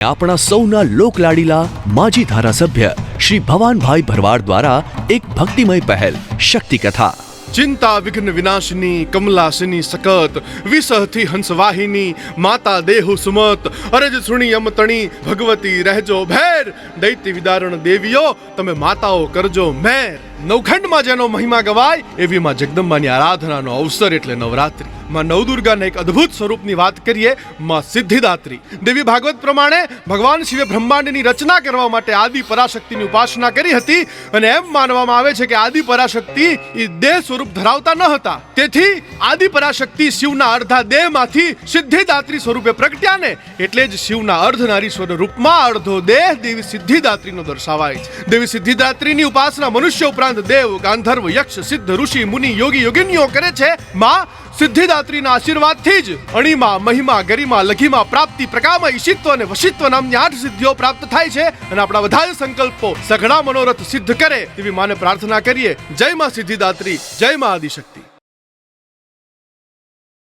આપણા સૌના લોકલાડીલા માજી ધારાસભ્ય શ્રી ભવાનભાઈ ભરવાડ દ્વારા એક ભક્તિમય પહેલ શક્તિ કથા चिंता विघ्न विनाशिनी कमलासिनी सकत विसहती हंसवाहिनी माता देहु सुमत अरज सुणी अमतणी भगवती रहजो भैर दैत्य विदारण देवियो तमे माताओ करजो मैर नवखंडમાં જેનો મહિમા ગવાય એવી માં જગદંબાની આરાધનાનો અવસર એટલે નવરાત્રી. માં નવદુર્ગાના એક અદ્ભુત સ્વરૂપની વાત કરીએ, માં સિદ્ધિદાત્રી દેવી. ભાગવત પ્રમાણે ભગવાન શિવે બ્રહ્માંડની રચના કરવા માટે આદિ પરાશક્તિની ઉપાસના કરી હતી અને એમ માનવામાં આવે છે કે આદિ પરાશક્તિ એ દેહ સ્વરૂપ ધરાવતા ન હતા. તેથી આદિ પરાશક્તિ શિવના અર્ધા દેહમાંથી સિદ્ધિદાત્રી સ્વરૂપે પ્રગટ્યા ને એટલે જ શિવના અર્ધનારીશ્વર રૂપમાં અડધો દેહ દેવી સિદ્ધિદાત્રીનો દર્શાવાય છે. દેવી સિદ્ધિદાત્રીની ઉપાસના મનુષ્ય ઉપરાંત દેવ, ગાંધર્વ, યક્ષ, સિદ્ધ, ઋષિ, મુનિ, યોગી, યોગિનીઓ કરે છે. માં સિદ્ધિદાત્રીના આશીર્વાદથી જ અણિમા, મહિમા, ગરિમા, લઘિમા, પ્રાપ્તિ, પ્રકામય, ઈશિત્વ અને વશિત્વ નામની 8 સિદ્ધિઓ પ્રાપ્ત થાય છે અને આપણા બધા સંકલ્પો સઘળા મનોરથ સિદ્ધ કરે તેવી માને પ્રાર્થના કરીએ. જય માં સિદ્ધિદાત્રી, જય માં આદિશક્તિ.